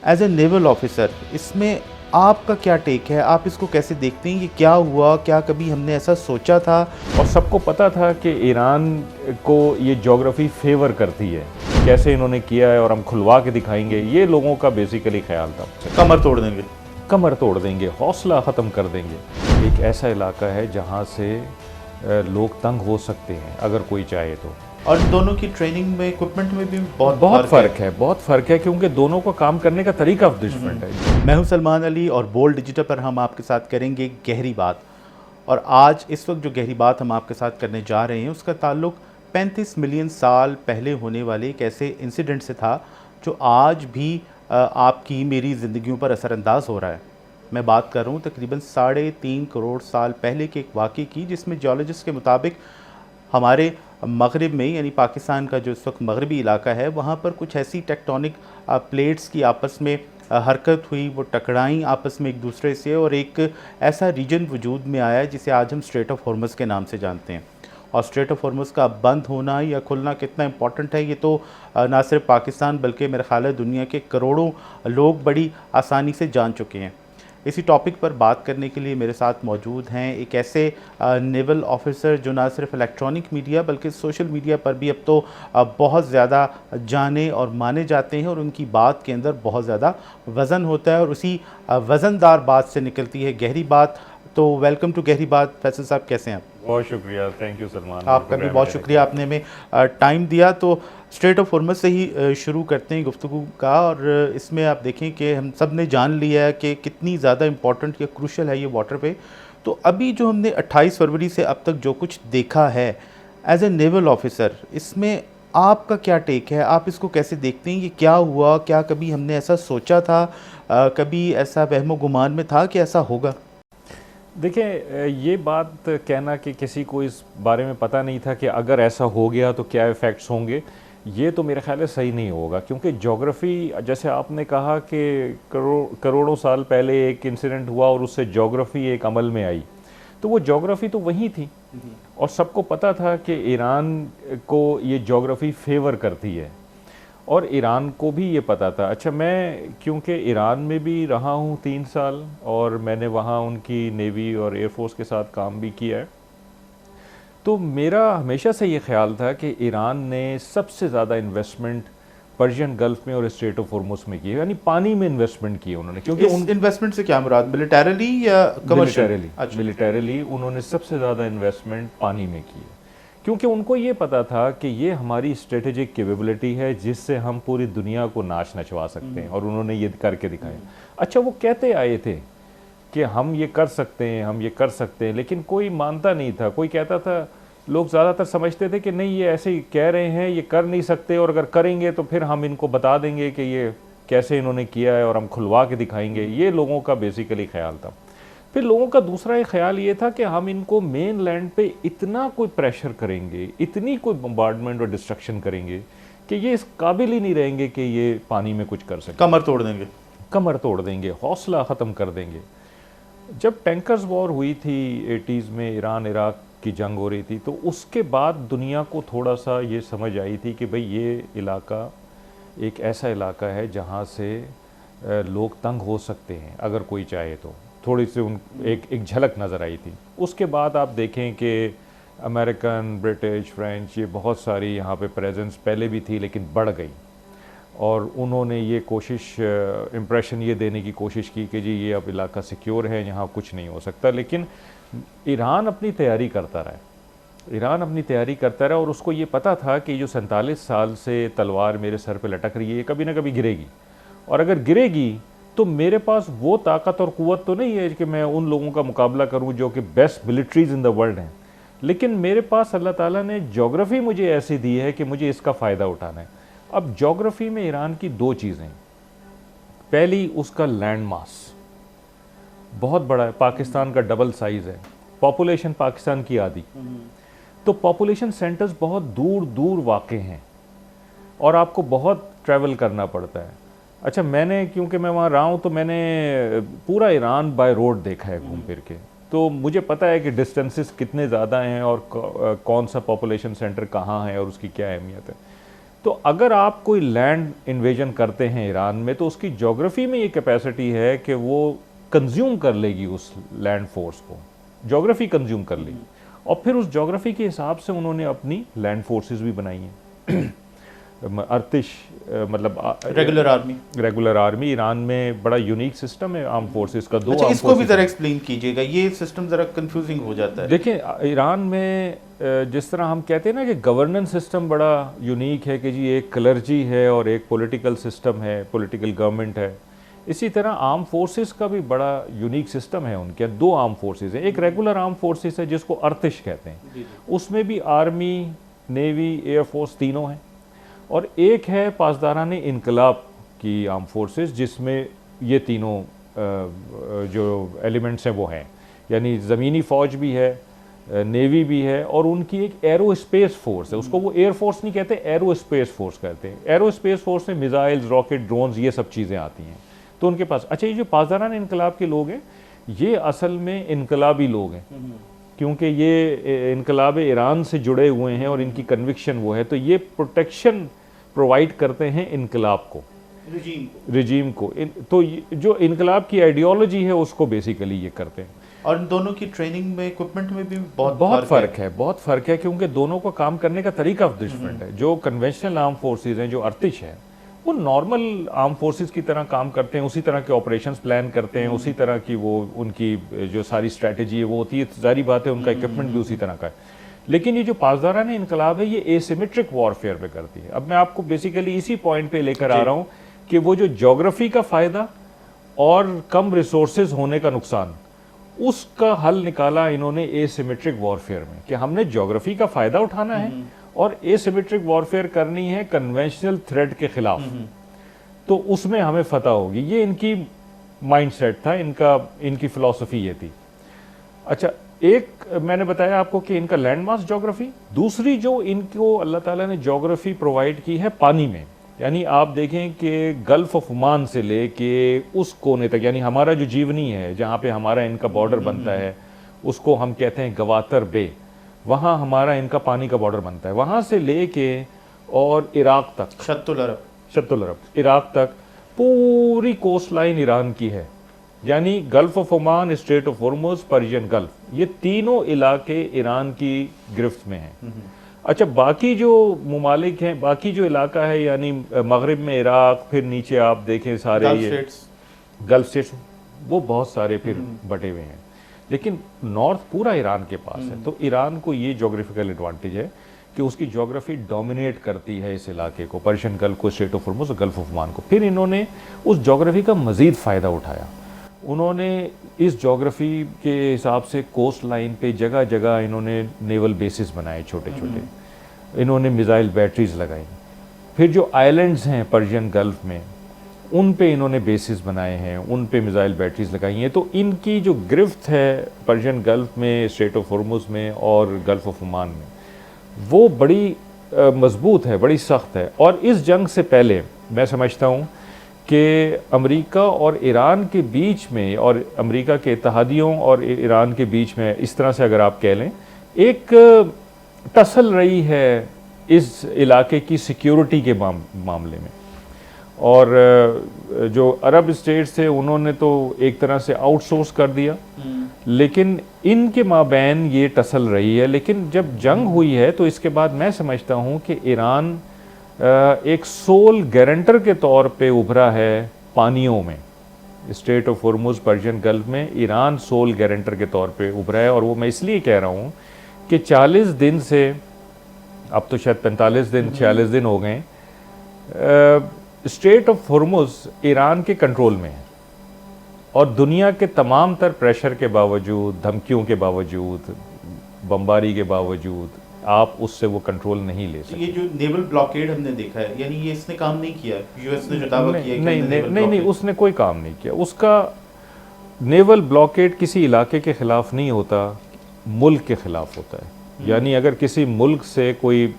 As a naval officer इसमें आपका क्या टेक है? आप इसको कैसे देखते हैं? ये क्या हुआ? क्या कभी हमने ऐसा सोचा था? और सबको पता था कि ईरान को ये ज्योग्राफी फेवर करती है, कैसे इन्होंने किया है और हम खुलवा के दिखाएंगे, ये लोगों का बेसिकली ख्याल था। कमर तोड़ देंगे। कमर तोड़ देंगे, हौसला ख़त्म कर देंगे। एक ऐसा इलाका है जहाँ से लोग तंग हो सकते हैं अगर कोई चाहे तो। और दोनों की ट्रेनिंग में, इक्विपमेंट में भी बहुत फ़र्क है, बहुत फ़र्क है, क्योंकि दोनों को काम करने का तरीका डिफरेंट है। मैं हूं सलमान अली और बोल्ड डिजिटल पर हम आपके साथ करेंगे गहरी बात। और आज इस वक्त जो गहरी बात हम आपके साथ करने जा रहे हैं उसका ताल्लुक 35 मिलियन साल पहले होने वाले एक ऐसे इंसिडेंट से था जो आज भी आपकी मेरी ज़िंदगियों पर असरअंदाज हो रहा है। मैं बात कर रहा हूँ तकरीबन 3.5 करोड़ साल पहले के एक वाक़े की, जिसमें जियोलॉजिस्ट के मुताबिक हमारे मगरिब में, यानी पाकिस्तान का जो इस वक्त मगरबी इलाका है, वहाँ पर कुछ ऐसी टेक्टोनिक प्लेट्स की आपस में हरकत हुई, वो टकराई आपस में एक दूसरे से, और एक ऐसा रीजन वजूद में आया जिसे आज हम स्ट्रेट ऑफ हॉर्मज़ के नाम से जानते हैं। और स्ट्रेट ऑफ हॉर्मज़ का बंद होना या खुलना कितना इंपॉर्टेंट है, ये तो ना सिर्फ पाकिस्तान बल्कि मेरे ख्याल है दुनिया के करोड़ों लोग बड़ी आसानी से जान चुके हैं। इसी टॉपिक पर बात करने के लिए मेरे साथ मौजूद हैं एक ऐसे नेवल ऑफिसर जो ना सिर्फ इलेक्ट्रॉनिक मीडिया बल्कि सोशल मीडिया पर भी अब तो बहुत ज़्यादा जाने और माने जाते हैं, और उनकी बात के अंदर बहुत ज़्यादा वज़न होता है और उसी वज़नदार बात से निकलती है गहरी बात। तो वेलकम टू गहरी बात। फैसल साहब, कैसे हैं आप? बहुत शुक्रिया, थैंक यू सलमान। आपका भी बहुत शुक्रिया, आपने हमें टाइम दिया। तो स्ट्रेट ऑफ हॉर्मज़ से ही शुरू करते हैं गुफ्तगू का। और इसमें आप देखें कि हम सब ने जान लिया है कि कितनी ज़्यादा इम्पॉर्टेंट या क्रूशल है ये वाटर पे। तो अभी जो हमने 28 फरवरी से अब तक जो कुछ देखा है एज ए नेवल ऑफिसर, इसमें आपका क्या टेक है? आप इसको कैसे देखते हैं? ये क्या हुआ? क्या कभी हमने ऐसा सोचा था? कभी ऐसा वहमो गुमान में था कि ऐसा होगा? देखिए, ये बात कहना कि किसी को इस बारे में पता नहीं था कि अगर ऐसा हो गया तो क्या इफ़ेक्ट्स होंगे, ये तो मेरे ख्याल है सही नहीं होगा। क्योंकि ज्योग्राफ़ी, जैसे आपने कहा कि करोड़ों साल पहले एक इंसिडेंट हुआ और उससे ज्योग्राफ़ी एक अमल में आई, तो वो ज्योग्राफ़ी तो वही थी और सबको पता था कि ईरान को ये ज्योग्राफ़ी फेवर करती है और ईरान को भी ये पता था। अच्छा, मैं क्योंकि ईरान में भी रहा हूँ 3 साल और मैंने वहाँ उनकी नेवी और एयरफोर्स के साथ काम भी किया है, तो मेरा हमेशा से ये ख्याल था कि ईरान ने सबसे ज़्यादा इन्वेस्टमेंट पर्शियन गल्फ़ में और स्ट्रेट ऑफ हॉर्मुज़ में की है, यानी पानी में इन्वेस्टमेंट की है उन्होंने। क्योंकि उन इन्वेस्टमेंट से क्या मुराद, मिलिटरीली या कमर्शियली? मिलिटरीली उन्होंने सबसे ज़्यादा इन्वेस्टमेंट पानी में की है, क्योंकि उनको ये पता था कि ये हमारी स्ट्रेटेजिक कैपेबिलिटी है जिससे हम पूरी दुनिया को नाच नचवा सकते हैं, और उन्होंने ये करके दिखाया। अच्छा, वो कहते आए थे कि हम ये कर सकते हैं, हम ये कर सकते हैं, लेकिन कोई मानता नहीं था। कोई कहता था, लोग ज़्यादातर समझते थे कि नहीं, ये ऐसे ही कह रहे हैं, ये कर नहीं सकते, और अगर करेंगे तो फिर हम इनको बता देंगे कि ये कैसे इन्होंने किया है और हम खुलवा के दिखाएंगे। ये लोगों का बेसिकली ख्याल था। फिर लोगों का दूसरा एक ख्याल ये था कि हम इनको मेन लैंड पे इतना कोई प्रेशर करेंगे, इतनी कोई बम्बार्डमेंट और डिस्ट्रक्शन करेंगे कि ये इस काबिल ही नहीं रहेंगे कि ये पानी में कुछ कर सकें। कमर तोड़ देंगे। कमर तोड़ देंगे, हौसला ख़त्म कर देंगे। जब टैंकर्स वॉर हुई थी 80s में, ईरान इराक की जंग हो रही थी, तो उसके बाद दुनिया को थोड़ा सा ये समझ आई थी कि भाई ये इलाका एक ऐसा इलाका है जहाँ से लोग तंग हो सकते हैं अगर कोई चाहे तो। थोड़ी सी एक झलक नज़र आई थी। उसके बाद आप देखें कि अमेरिकन, ब्रिटिश, फ्रेंच, ये बहुत सारी यहाँ पे प्रेजेंस पहले भी थी लेकिन बढ़ गई, और उन्होंने ये कोशिश, इम्प्रेशन ये देने की कोशिश की कि जी ये अब इलाका सिक्योर है, यहाँ कुछ नहीं हो सकता। लेकिन ईरान अपनी तैयारी करता रहा, ईरान अपनी तैयारी करता रहा, और उसको ये पता था कि जो 47 साल से तलवार मेरे सर पे लटक रही है, ये कभी ना कभी गिरेगी, और अगर गिरेगी तो मेरे पास वो ताकत और क़ुव्वत तो नहीं है कि मैं उन लोगों का मुकाबला करूं जो कि best militaries in the world हैं, लेकिन मेरे पास अल्लाह ताला ने ज्योग्राफ़ी मुझे ऐसी दी है कि मुझे इसका फ़ायदा उठाना है। अब ज्योग्राफ़ी में ईरान की 2 चीज़ें, पहली उसका लैंड मास बहुत बड़ा है, पाकिस्तान का डबल साइज़ है, पॉपुलेशन पाकिस्तान की आधी, तो पॉपुलेशन सेंटर्स बहुत दूर दूर वाक़े हैं और आपको बहुत ट्रैवल करना पड़ता है। अच्छा, मैंने, क्योंकि मैं वहाँ रहा हूँ, तो मैंने पूरा ईरान बाय रोड देखा है घूम फिर के, तो मुझे पता है कि डिस्टेंसेस कितने ज़्यादा हैं और कौन सा पॉपुलेशन सेंटर कहाँ है और उसकी क्या अहमियत है। तो अगर आप कोई लैंड इन्वेजन करते हैं ईरान में, तो उसकी ज्योग्राफी में ये कैपेसिटी है कि वो कंज्यूम कर लेगी उस लैंड फोर्स को, ज्योग्राफी कंज्यूम कर लेगी, और फिर उस ज्योग्राफी के हिसाब से उन्होंने अपनी लैंड फोर्सेस भी बनाई हैं। अर्तिश मतलब रेगुलर आर्मी ईरान में बड़ा यूनिक सिस्टम है आर्म फोर्सेस का। अच्छा, इसको भी ज़रा एक्सप्लेन कीजिएगा, ये सिस्टम ज़रा कंफ्यूजिंग हो जाता है। देखिए, ईरान में जिस तरह हम कहते हैं ना कि गवर्नेंस सिस्टम बड़ा यूनिक है कि जी एक क्लर्जी है और एक पॉलिटिकल सिस्टम है, पॉलिटिकल गवर्नमेंट है, इसी तरह आर्म फोर्सेस का भी बड़ा यूनिक सिस्टम है। उनके दो आर्म फोर्सेस हैं, एक रेगुलर आर्म फोर्सेस है जिसको अर्तिश कहते हैं, उसमें भी आर्मी, नेवी, एयरफोर्स तीनों हैं, और एक है पासदारान इनकलाब की आर्म फोर्सेस जिसमें ये तीनों जो एलिमेंट्स हैं वो हैं, यानी ज़मीनी फ़ौज भी है, नेवी भी है, और उनकी एक एरोस्पेस फोर्स है। उसको वो एयरफोर्स नहीं कहते, एरोस्पेस फोर्स कहते हैं। एरोस्पेस फोर्स में मिसाइल्स, रॉकेट, ड्रोन्स, ये सब चीज़ें आती हैं तो उनके पास। अच्छा, ये जो पासदारान इनकलाब के लोग हैं ये असल में इनकलाबी लोग हैं, क्योंकि ये इनकलाब ईरान से जुड़े हुए हैं और इनकी कन्विक्शन वो है, तो ये प्रोटेक्शन प्रोवाइड करते हैं इनकलाब को, रिजीम को। तो जो इनकलाब की आइडियोलॉजी है उसको बेसिकली ये करते हैं। और इन दोनों की ट्रेनिंग में, इक्विपमेंट में भी बहुत फ़र्क है, क्योंकि दोनों का काम करने का तरीका डिफरेंट है। जो कन्वेंशनल आर्म फोर्सेज हैं, जो अर्तिश है, वो नॉर्मल आर्म फोर्सेस की तरह काम करते हैं, उसी तरह के ऑपरेशंस प्लान करते हैं, उसी तरह की वो उनकी जो सारी स्ट्रैटेजी है वो होती है। जारी बात है उनका इक्विपमेंट भी उसी तरह का है। लेकिन ये जो पासदारान इनकलाब है ये एसिमेट्रिक वॉरफेयर पे करती है। अब मैं आपको बेसिकली इसी पॉइंट पे लेकर आ रहा हूँ कि वो जो ज्योग्राफी का फ़ायदा और कम रिसोर्सेज होने का नुकसान, उसका हल निकाला इन्होंने एसिमेट्रिक वॉरफेयर में, कि हमने ज्योग्राफी का फ़ायदा उठाना है और एसिमेट्रिक वॉरफेयर करनी है कन्वेंशनल थ्रेट के खिलाफ, तो उसमें हमें फतह होगी। ये इनकी माइंडसेट था, इनकी फ़िलॉसफी ये थी। अच्छा, एक मैंने बताया आपको कि इनका लैंडमास ज्योग्राफी, दूसरी जो इनको अल्लाह ताला ने ज्योग्राफी प्रोवाइड की है पानी में, यानी आप देखें कि गल्फ ऑफ ओमान से लेके उस कोने तक, यानी हमारा जो जीवनी है जहाँ पे हमारा इनका बॉर्डर बनता है उसको हम कहते हैं गवातर बे, वहाँ हमारा इनका पानी का बॉर्डर बनता है, वहाँ से लेके और इराक तक, शत्तुल अरब इराक तक पूरी कोस्ट लाइन ईरान की है, यानी gulf of Oman, straight of Hormuz, Persian gulf, ये तीनों इलाके ईरान की गिरफ्त में हैं। अच्छा, बाकी जो ममालिक हैं, बाकी जो इलाका है, यानी मगरिब में इराक, फिर नीचे आप देखें सारे ये गल्फ स्टेट्स, वो बहुत सारे फिर बटे हुए हैं, लेकिन नॉर्थ पूरा ईरान के पास है। तो ईरान को ये जोग्राफिकल एडवांटेज है कि उसकी ज्योग्राफी डोमिनेट करती है इस इलाके को, पर्शियन गल्फ को, स्ट्रेट ऑफ हॉर्मुज़ और गल्फ ऑफ ओमान को। फिर इन्होंने उस ज्योग्राफी का मज़ीद फ़ायदा उठाया। उन्होंने इस ज्योग्राफी के हिसाब से कोस्ट लाइन पे जगह जगह इन्होंने नेवल बेसिस बनाए छोटे छोटे, इन्होंने मिसाइल बैटरीज लगाई। फिर जो आइलैंड्स हैं पर्शियन गल्फ में, उन पे इन्होंने बेसिस बनाए हैं, उन पे मिसाइल बैटरीज लगाई हैं। तो इनकी जो गिरफ्त है पर्शियन गल्फ में, स्ट्रेट ऑफ हॉर्मुज़ में और गल्फ ऑफ ओमान में, वो बड़ी मजबूत है, बड़ी सख्त है। और इस जंग से पहले मैं समझता हूँ कि अमेरिका और ईरान के बीच में, और अमेरिका के इत्तेहादियों और ईरान के बीच में, इस तरह से अगर आप कह लें, एक टसल रही है इस इलाके की सिक्योरिटी के मामले में। और जो अरब स्टेट्स थे उन्होंने तो एक तरह से आउटसोर्स कर दिया, लेकिन इनके माबैन ये टसल रही है। लेकिन जब जंग हुई है तो इसके बाद मैं समझता हूँ कि ईरान एक सोल गारंटर के तौर पे उभरा है पानियों में, straight of Hormuz, Persian gulf में ईरान सोल गारंटर के तौर पे उभरा है। और वो मैं इसलिए कह रहा हूँ कि 40 दिन से, अब तो शायद 45 दिन 46 दिन हो गए, स्ट्रेट ऑफ हॉर्मुज़ ईरान के कंट्रोल में है, और दुनिया के तमाम तर प्रेशर के बावजूद, धमकियों के बावजूद, बमबारी के बावजूद आप उससे वो कंट्रोल नहीं ले सकते। ये जो नेवल ब्लॉकेड हमने देखा है, यानी ये इसने काम नहीं किया, यूएस ने जो दावा किया है कि नहीं, उसने कोई काम नहीं किया। उसका नेवल ब्लॉकेड किसी इलाके के खिलाफ नहीं होता, मुल्क के खिलाफ होता है। यानी अगर किसी मुल्क से कोई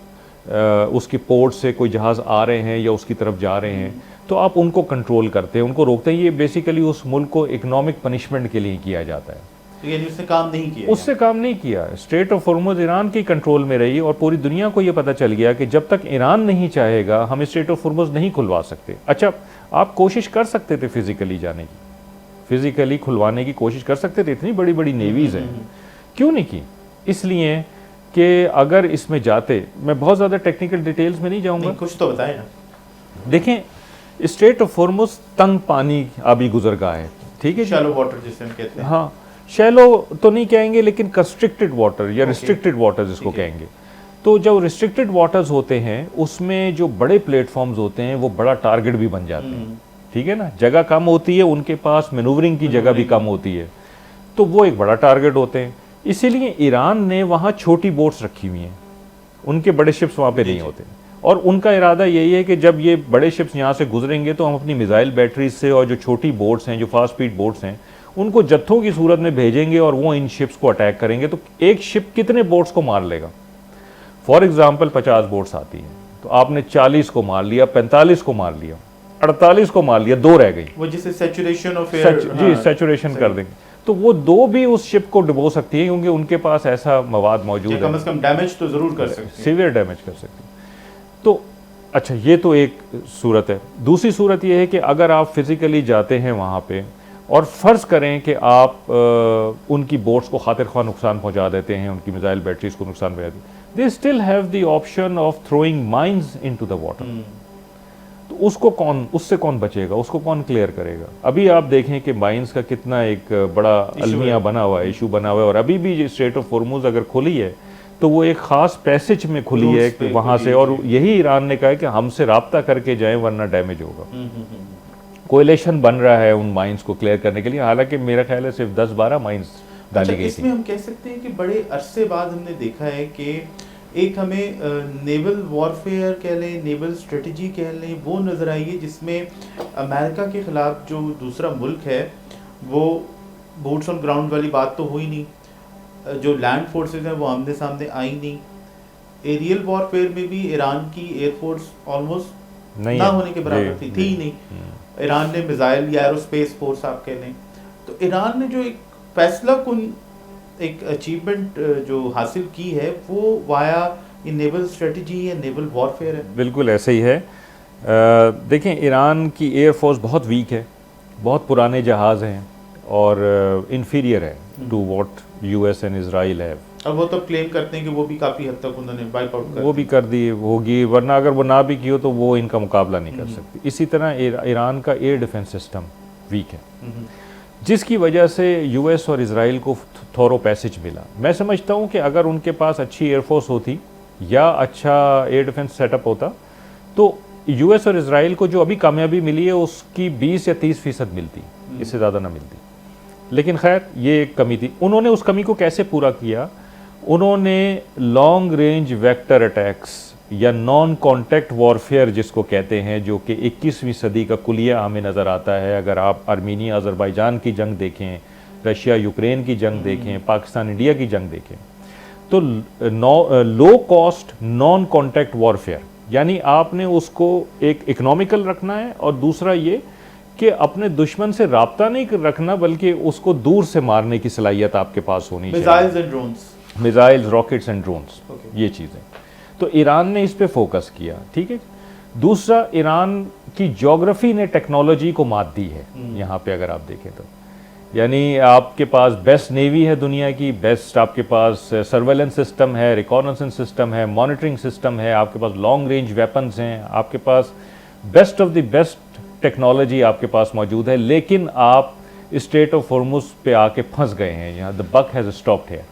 उसकी पोर्ट से कोई जहाज़ आ रहे हैं या उसकी तरफ जा रहे हैं, तो आप उनको कंट्रोल करते हैं, उनको रोकते हैं। ये बेसिकली उस मुल्क को इकोनॉमिक पनिशमेंट के लिए किया जाता है। तो यानी उसने काम नहीं किया, उससे काम नहीं किया। स्ट्रेट ऑफ हॉर्मुज ईरान की कंट्रोल में रही और पूरी दुनिया को ये पता चल गया कि जब तक ईरान नहीं चाहेगा हम स्ट्रेट ऑफ हॉर्मुज नहीं खुलवा सकते। अच्छा, आप कोशिश कर सकते थे फिजिकली जाने की, फिजिकली खुलवाने की कोशिश कर सकते थे, इतनी बड़ी बड़ी नेवीज हैं, क्यों नहीं की? इसलिए कि अगर इसमें जाते, मैं बहुत ज़्यादा टेक्निकल डिटेल्स में नहीं जाऊँगा, कुछ तो बताएं ना। देखें, स्ट्रेट ऑफ हॉर्मुज तंग पानी आबी गुजरगाह है, ठीक है, शैलो वाटर जिसे हम कहते हैं। हाँ, शैलो तो नहीं कहेंगे लेकिन कंस्ट्रिक्टेड वाटर या रिस्ट्रिक्टेड वाटर जिसको कहेंगे। तो जो रिस्ट्रिक्टेड वाटर्स होते हैं उसमें जो बड़े प्लेटफॉर्म्स होते हैं वो बड़ा टारगेट भी बन जाते हैं, ठीक है ना, जगह कम होती है, उनके पास मैनूवरिंग की जगह भी कम होती है, तो वो एक बड़ा टारगेट होते हैं। इसीलिए ईरान ने वहाँ छोटी बोट्स रखी हुई हैं, उनके बड़े शिप्स वहाँ पे नहीं होते, और उनका इरादा यही है कि जब ये बड़े शिप्स यहाँ से गुजरेंगे तो हम अपनी मिसाइल बैटरीज से और जो छोटी बोट्स हैं, जो फास्ट स्पीड बोट्स हैं, उनको जत्थों की सूरत में भेजेंगे और वो इन शिप्स को अटैक करेंगे। तो एक शिप कितने बोट्स को मार लेगा? फॉर एग्जाम्पल 50 बोट्स आती हैं, तो आपने 40 को मार लिया, 45 को मार लिया, 48 को मार लिया, 2 रह गई, वो जिसे सैचुरेशन ऑफ एयर, जी सैचुरेशन कर देंगे, तो वो 2 भी उस शिप को डुबो सकती है, क्योंकि उनके पास ऐसा मवाद मौजूद है, कम से कम डैमेज तो जरूर कर सकती है, सीवियर डैमेज कर सकती है। तो अच्छा, ये तो एक सूरत है। दूसरी सूरत ये है कि अगर आप फिजिकली जाते हैं वहाँ पे और फ़र्ज़ करें कि आप उनकी बोट्स को खातिर ख्वाह नुकसान पहुँचा देते हैं, उनकी मिसाइल बैटरीज को नुकसान पहुँचा देते हैं, they still have the option of throwing mines into the water. तो उससे कौन बचेगा, उसको कौन क्लियर करेगा? अभी आप देखें कि माइंस का कितना एक बड़ा अलमिया बना हुआ है, इशू बना हुआ है, और अभी भी स्ट्रेट ऑफ हॉर्मुज अगर खुली है तो वो एक ख़ास पैसेज में खुली है कि वहाँ से, और यही ईरान ने कहा है कि हमसे राब्ता करके जाएं वरना डैमेज होगा। कोएलिशन बन रहा है उन माइंस को क्लियर करने के लिए, हालांकि मेरा ख्याल है सिर्फ 10-12 माइंस डाली गई थी। इसमें हम कह सकते हैं कि बड़े अरसे बाद हमने देखा है कि एक हमें नेवल वॉरफेयर कह लें, नेवल स्ट्रेटजी कह लें, वो नज़र आई है जिसमें अमेरिका के ख़िलाफ़ जो दूसरा मुल्क है वो बूट्स ऑन ग्राउंड वाली बात तो हुई नहीं, जो लैंड फोर्सेस हैं वो आमने सामने आई नहीं, एरियल वॉरफेयर में भी ईरान की एयरफोर्स ऑलमोस्ट ना होने के बराबर थी ही नहीं। ईरान ने मिसाइल या एरोस्पेस फोर्स आप कह लें, तो ईरान ने जो एक फैसला कुन एक अचीवमेंट जो हासिल की है वो वाया ये नेवल स्ट्रेटजी या नेवल वॉरफेयर है। बिल्कुल ऐसे ही है। देखें, ईरान की एयरफोर्स बहुत वीक है, बहुत पुराने जहाज़ हैं और इन्फीरियर है to what US and Israel है। और वो तो क्लेम करते हैं कि वो भी काफ़ी हद तक उन्होंने वाइप आउट कर वो भी कर दी होगी, वरना अगर वो ना भी की हो तो वो इनका मुकाबला नहीं कर सकती। इसी तरह ईरान का एयर डिफेंस सिस्टम वीक है, जिसकी वजह से यूएस और इजराइल को थोरो पैसेज मिला। मैं समझता हूँ कि अगर उनके पास अच्छी एयरफोर्स होती या अच्छा एयर डिफेंस सेटअप होता तो यूएस और इजराइल को जो अभी कामयाबी मिली है उसकी 20 या 30% मिलती, इससे ज़्यादा ना मिलती। लेकिन खैर ये एक कमी थी। उन्होंने उस कमी को कैसे पूरा किया? उन्होंने लॉन्ग रेंज वेक्टर अटैक्स या नॉन कॉन्टैक्ट वॉरफेयर जिसको कहते हैं, जो कि 21वीं सदी का कुलिया हमें नज़र आता है। अगर आप आर्मीनिया अज़रबैजान की जंग देखें, रशिया यूक्रेन की जंग देखें, पाकिस्तान इंडिया की जंग देखें, तो low cost non contact warfare, यानी आपने उसको एक इकोनॉमिकल रखना है और दूसरा ये कि अपने दुश्मन से राब्ता नहीं रखना बल्कि उसको दूर से मारने की सलाहियत आपके पास होनी चाहिए। Missiles and drones, missiles, rockets and drones, ये चीज़ें। तो ईरान ने इस पे फोकस किया, ठीक है। दूसरा, ईरान की ज्योग्राफी ने टेक्नोलॉजी को मात दी है यहाँ पे अगर आप देखें तो, यानी आपके पास बेस्ट नेवी है दुनिया की, बेस्ट आपके पास सर्वेलेंस सिस्टम है, रिकॉर्नेंस सिस्टम है, मॉनिटरिंग सिस्टम है, आपके पास लॉन्ग रेंज वेपन्स हैं, आपके पास best of the best technology आपके पास मौजूद है। लेकिन आप स्ट्रेट ऑफ हॉर्मुज पे आके फंस गए हैं, यहाँ the buck has stopped here.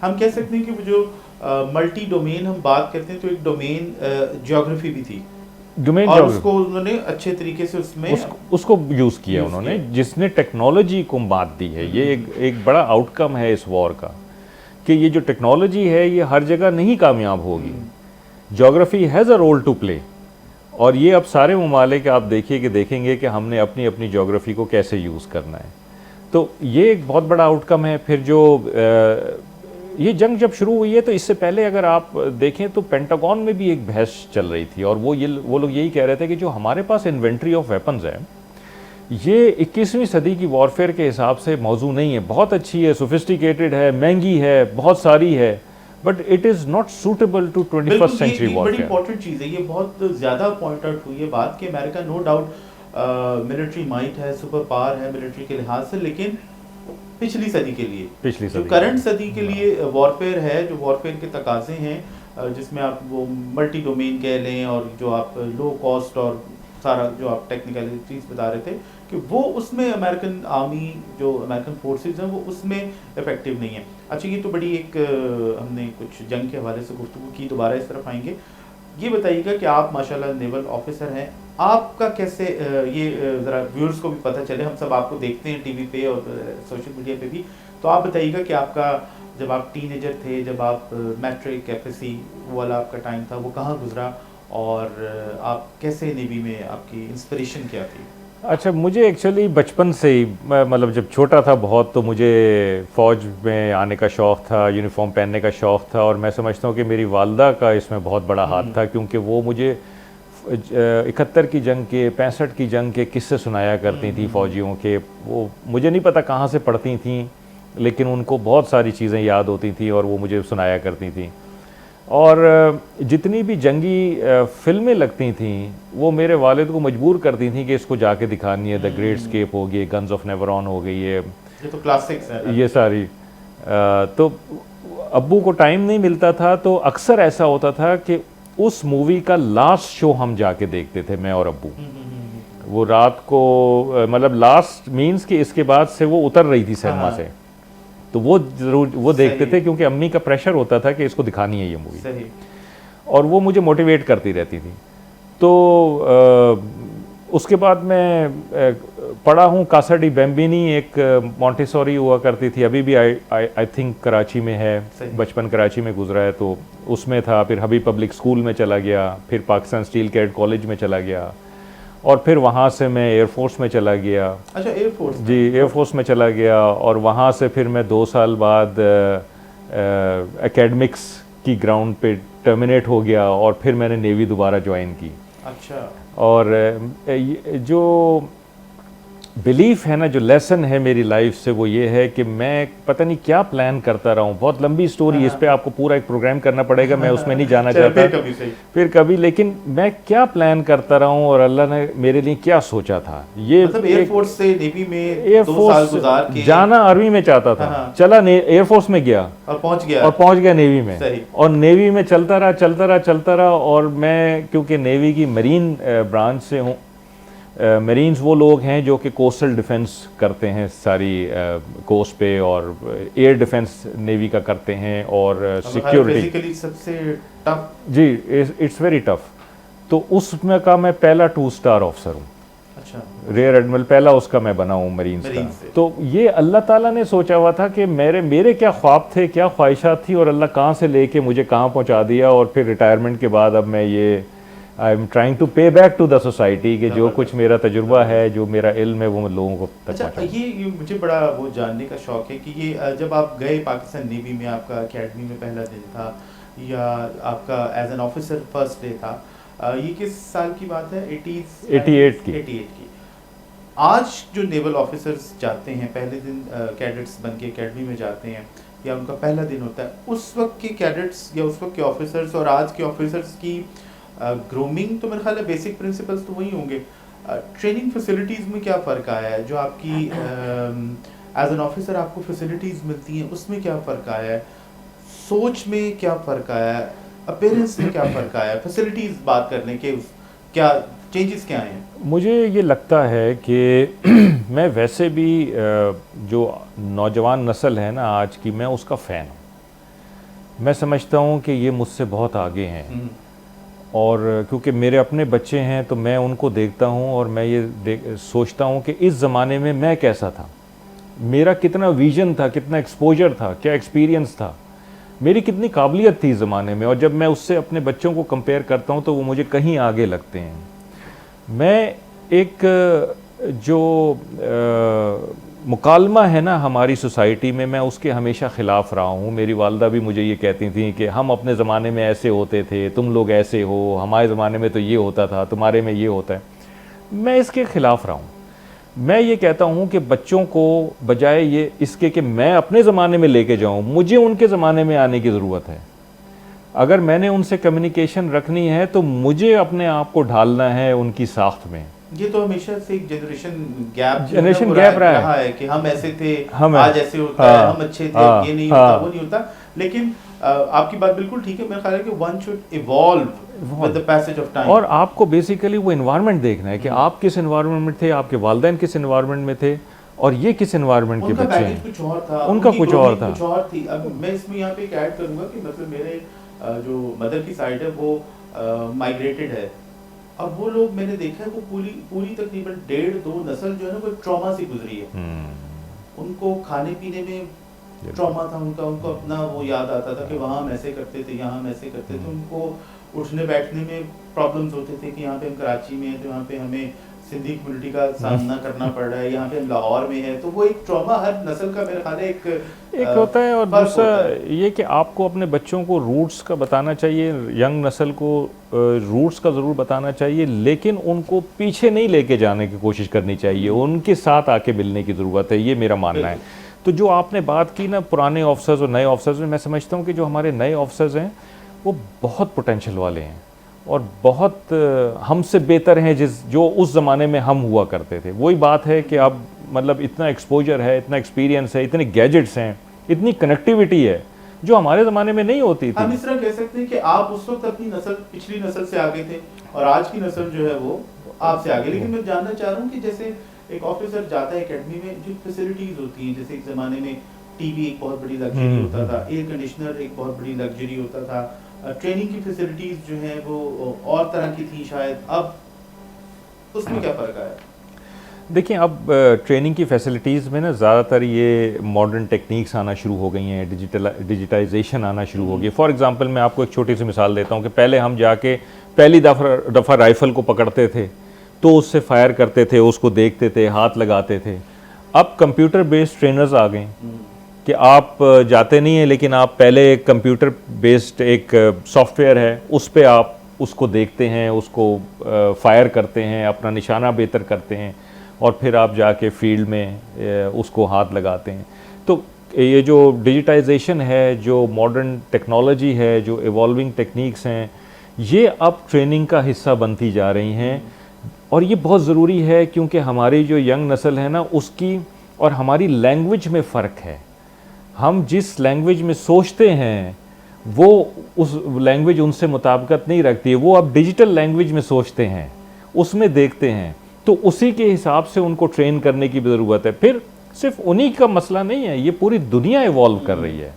हम कह सकते हैं कि वो जो मल्टी डोमेन हम बात करते हैं तो एक डोमेन ज्योग्राफी भी थी, डोमेन और उसको उन्होंने अच्छे तरीके से उसमें उसको यूज़ किया उन्होंने, जिसने टेक्नोलॉजी को मात दी है। ये एक बड़ा आउटकम है इस वॉर का कि ये जो टेक्नोलॉजी है ये हर जगह नहीं कामयाब होगी। Geography has a role to play, और ये अब सारे ममालिक आप देखिए कि देखेंगे कि हमने अपनी अपनी ज्योग्राफी को कैसे यूज़ करना है। तो ये एक बहुत बड़ा आउटकम है। फिर जो ये जंग जब शुरू हुई है तो इससे पहले अगर आप देखें तो पेंटागन में भी एक बहस चल रही थी, और वो लोग यही कह रहे थे कि जो हमारे पास इन्वेंट्री ऑफ वेपन्स है ये 21वीं सदी की वॉरफेयर के हिसाब से मौजू नहीं है। बहुत अच्छी है, सोफिस्टिकेटेड है, महंगी है, बहुत सारी है, but it is not suitable to 21st century बड़ी वॉरफेयर। इंपॉर्टेंट चीज़ है, ये बहुत ज़्यादा पॉइंट आउट हुई है बात कि America no doubt military might है, सुपर पावर है मिलिट्री के लिहाज से, लेकिन पिछली सदी के लिए, पिछली जो सदी करंट सदी के लिए वॉरफेयर है, जो वॉरफेयर के तकाजे हैं, जिसमें आप वो मल्टी डोमेन कह लें और जो आप लो कॉस्ट और सारा जो आप टेक्निकलिटीज बता रहे थे कि वो उसमें अमेरिकन आर्मी जो अमेरिकन फोर्सेस हैं वो उसमें इफेक्टिव नहीं है। अच्छा, ये तो बड़ी एक हमने कुछ जंग के हवाले से गुफ्तगू की, दोबारा इस तरफ आएंगे। ये बताइएगा कि आप माशाल्लाह नेवल ऑफिसर हैं, आपका कैसे ये ज़रा व्यूअर्स को भी पता चले, हम सब आपको देखते हैं टीवी पे और सोशल मीडिया पे भी, तो आप बताइएगा कि आपका जब आप टीनेजर थे, जब आप मैट्रिक एफएससी वाला आपका टाइम था, वो कहाँ गुजरा और आप कैसे नेवी में, आपकी इंस्पिरेशन क्या थी? अच्छा, मुझे एक्चुअली बचपन से ही, मतलब जब छोटा था बहुत, तो मुझे फ़ौज में आने का शौक़ था, यूनिफॉर्म पहनने का शौक़ था, और मैं समझता हूँ कि मेरी वालदा का इसमें बहुत बड़ा हाथ था, क्योंकि वो मुझे 71 की जंग के, 65 की जंग के किस्से सुनाया करती थी फ़ौजियों के। वो मुझे नहीं पता कहाँ से पढ़ती थी, लेकिन उनको बहुत सारी चीज़ें याद होती थी और वो मुझे सुनाया करती थी। और जितनी भी जंगी फ़िल्में लगती थी, वो मेरे वालिद को मजबूर करती थी कि इसको जाके दिखानी है। द ग्रेट स्केप हो गई, गन्स ऑफ नेवरॉन हो गई, ये तो क्लासिक्स हैं ये सारी। तो अब्बू को टाइम नहीं मिलता था, तो अक्सर ऐसा होता था कि उस मूवी का लास्ट शो हम जाके देखते थे, मैं और अब्बू। वो रात को, मतलब लास्ट मीन्स कि इसके बाद से वो उतर रही थी सिनेमा से, तो वो जरूर वो देखते थे, क्योंकि अम्मी का प्रेशर होता था कि इसको दिखानी है ये मूवी, और वो मुझे मोटिवेट करती रहती थी। तो उसके बाद मैं पढ़ा हूँ कासा डी बेम्बिनी, एक मॉन्टेसोरी हुआ करती थी, अभी भी आई थिंक कराची में है, बचपन कराची में गुजरा है, तो उसमें था। फिर हबीब पब्लिक स्कूल में चला गया, फिर पाकिस्तान स्टील कैडेट कॉलेज में चला गया, और फिर वहाँ से मैं एयरफोर्स में चला गया। अच्छा, एयरफोर्स? जी, एयरफोर्स में चला गया, और वहाँ से फिर मैं 2 साल बाद एकेडमिक्स की ग्राउंड पे टर्मिनेट हो गया, और फिर मैंने नेवी दोबारा ज्वाइन की। अच्छा। और जो बिलीफ है ना, जो लेसन है मेरी लाइफ से, वो ये है कि मैं पता नहीं क्या प्लान करता रहा हूँ। बहुत लंबी स्टोरी, इस पे आपको पूरा एक प्रोग्राम करना पड़ेगा, मैं उसमें नहीं जाना चाहता फिर कभी, लेकिन मैं क्या प्लान करता रहा हूँ और अल्लाह ने मेरे लिए क्या सोचा था। ये मतलब एयरफोर्स से नेवी में 2 साल गुजार के जाना आर्मी में चाहता था, चला एयरफोर्स में गया और पहुंच गया नेवी में, और नेवी में चलता रहा। और मैं क्योंकि नेवी की मरीन ब्रांच से हूँ, मरीन्स वो लोग हैं जो कि कोस्टल डिफेंस करते हैं सारी कोस्ट पे, और एयर डिफेंस नेवी का करते हैं, और सिक्योरिटी सबसे टफ। जी, इट्स वेरी टफ। तो उसमें का मैं पहला 2 स्टार ऑफिसर हूँ। अच्छा। रेयर एडमिरल पहला उसका मैं बना हूँ मरीन्स का। तो ये अल्लाह ताला ने सोचा हुआ था कि मेरे क्या ख्वाब थे, क्या ख्वाहिशात थी, और अल्लाह कहाँ से लेके मुझे कहाँ पहुँचा दिया। और फिर रिटायरमेंट के बाद अब मैं ये आई एम ट्राइंग टू पे बैक टू द सोसाइटी कि जो कुछ मेरा तजुर्बा है, जो मेरा इल्म है, वो मैं लोगों को तक अच्छा, ये मुझे बड़ा वो जानने का शौक है कि ये जब आप गए पाकिस्तान नेवी में, आपका अकेडमी में पहला दिन था, या आपका as an officer first day था, ये किस साल की बात है? 88 की। आज जो नेवल ऑफिसर्स जाते हैं पहले दिन, कैडेट्स बन के अकेडमी में जाते हैं, या उनका पहला दिन होता है, उस वक्त के कैडेट्स या उस वक्त के ऑफिसर्स और आज के ऑफिसर्स की ग्रूमिंग तो मेरे ख्याल है बेसिक प्रिंसिपल्स तो वही होंगे। ट्रेनिंग फैसिलिटीज़ में क्या फ़र्क आया है? जो आपकी एज एन ऑफिसर आपको फैसिलिटीज़ मिलती हैं, उसमें क्या फ़र्क आया है? सोच में क्या फ़र्क आया है? अपीयरेंस में क्या फ़र्क आया है? फैसिलिटीज़ बात करने के क्या चेंजेस क्या आए हैं? मुझे ये लगता है कि मैं वैसे भी जो नौजवान नस्ल है ना आज की, मैं उसका फ़ैन हूँ। मैं समझता हूँ कि ये मुझसे बहुत आगे हैं, और क्योंकि मेरे अपने बच्चे हैं तो मैं उनको देखता हूँ, और मैं ये सोचता हूँ कि इस ज़माने में मैं कैसा था, मेरा कितना विज़न था, कितना एक्सपोजर था, क्या एक्सपीरियंस था, मेरी कितनी काबिलियत थी इस ज़माने में। और जब मैं उससे अपने बच्चों को कंपेयर करता हूँ तो वो मुझे कहीं आगे लगते हैं। मैं एक जो मुकालमा है ना हमारी सोसाइटी में, मैं उसके हमेशा ख़िलाफ़ रहा हूँ। मेरी वालदा भी मुझे ये कहती थी कि हम अपने ज़माने में ऐसे होते थे, तुम लोग ऐसे हो, हमारे ज़माने में तो ये होता था, तुम्हारे में ये होता है। मैं इसके ख़िलाफ़ रहा हूँ। मैं ये कहता हूँ कि बच्चों को बजाय ये इसके कि मैं अपने ज़माने में लेके जाऊँ, मुझे उनके ज़माने में आने की ज़रूरत है। अगर मैंने उनसे कम्युनिकेशन रखनी है तो मुझे अपने आप को ढालना है उनकी साख्त में। ये तो हमेशा से एक जनरेशन गैप रहा है कि हम ऐसे थे, हम आज ऐसे होता है, हम अच्छे थे, ये नहीं होता, वो नहीं होता। लेकिन आपकी बात बिल्कुल ठीक है। मेरा ख्याल है कि one should evolve with the passage of time. और आपको बेसिकली वो एनवायरनमेंट देखना है कि आप किस एनवायरनमेंट में थे, आपके वालिदैन किस एनवायरनमेंट में थे, और ये किस एनवायरनमेंट के बच्चे हैं। कुछ और था, उनका कुछ और था, कुछ और थी। अब मैं इसमें यहाँ पे एक ऐड करूंगा कि मतलब मेरे जो मदर की साइड है वो माइग्रेटेड है, और वो लोग मैंने देखा है वो पूरी तकरीबन 1.5-2 नस्ल जो है ना वो ट्रॉमा से गुजरी है। उनको खाने पीने में ट्रॉमा था, उनको अपना वो याद आता था कि वहाँ हम ऐसे करते थे, यहाँ हम ऐसे करते थे। उनको उठने बैठने में प्रॉब्लम्स होते थे कि यहाँ पे हम कराची में हैं तो यहाँ पे हमें सिंधी कम्युनिटी का सामना करना पड़ रहा है, यहाँ पे हम लाहौर में है। तो वो एक ट्रॉमा हर नस्ल का मेरे ख्याल है एक होता है। और दूसरा ये कि आपको अपने बच्चों को रूट्स का बताना चाहिए, यंग नस्ल को रूट्स का ज़रूर बताना चाहिए, लेकिन उनको पीछे नहीं लेके जाने की कोशिश करनी चाहिए, उनके साथ आके मिलने की ज़रूरत है, ये मेरा मानना है। तो जो आपने बात की ना पुराने ऑफिसर्स और नए ऑफिसर्स में, मैं समझता हूँ कि जो हमारे नए ऑफिसर्स हैं वो बहुत पोटेंशियल वाले हैं और बहुत हमसे बेहतर हैं जो उस ज़माने में हम हुआ करते थे। वही बात है कि अब मतलब इतना एक्सपोजर है, इतना एक्सपीरियंस है, इतने गैजेट्स हैं, इतनी कनेक्टिविटी है जो हमारे ज़माने में नहीं होती थी। हम इस तरह कह सकते हैं कि आप उस वक्त अपनी नस्ल पिछली नस्ल से आगे थे और आज की नस्ल जो है वो आपसे आगे। लेकिन मैं जानना चाह रहा हूँ कि जैसे एक ऑफिसर जाता है एकेडमी में, जो फैसिलिटीज होती हैं, जैसे एक ज़माने में टीवी एक बहुत बड़ी लग्जरी होता था, एयर कंडीशनर एक बहुत बड़ी लग्जरी होता था, ट्रेनिंग की फैसिलिटीज जो है वो और तरह की थी शायद, अब उसमें क्या फ़र्क आया? देखिए, अब ट्रेनिंग की फैसिलिटीज़ में ना ज़्यादातर ये मॉडर्न टेक्निक्स आना शुरू हो गई हैं, डिजिटाइजेशन आना शुरू हो गई। फॉर एग्जांपल मैं आपको एक छोटी सी मिसाल देता हूँ कि पहले हम जाके पहली दफ़ा राइफ़ल को पकड़ते थे तो उससे फायर करते थे, उसको देखते थे, हाथ लगाते थे। अब कंप्यूटर बेस्ड ट्रेनर्स आ गए कि आप जाते नहीं हैं, लेकिन आप पहले एक कंप्यूटर बेस्ड एक सॉफ्टवेयर है, उस पर आप उसको देखते हैं, उसको फायर करते हैं, अपना निशाना बेहतर करते हैं, और फिर आप जाके फील्ड में उसको हाथ लगाते हैं। तो ये जो डिजिटाइजेशन है, जो मॉडर्न टेक्नोलॉजी है, जो इवॉल्विंग टेक्निक्स हैं, ये अब ट्रेनिंग का हिस्सा बनती जा रही हैं। और ये बहुत ज़रूरी है क्योंकि हमारी जो यंग नस्ल है ना, उसकी और हमारी लैंग्वेज में फ़र्क है। हम जिस लैंग्वेज में सोचते हैं वो उस लैंग्वेज उनसे मुताबिकत नहीं रखती है। वो अब डिजिटल लैंग्वेज में सोचते हैं, उसमें देखते हैं, तो उसी के हिसाब से उनको ट्रेन करने की ज़रूरत है। फिर सिर्फ उन्हीं का मसला नहीं है, ये पूरी दुनिया इवॉल्व कर रही है।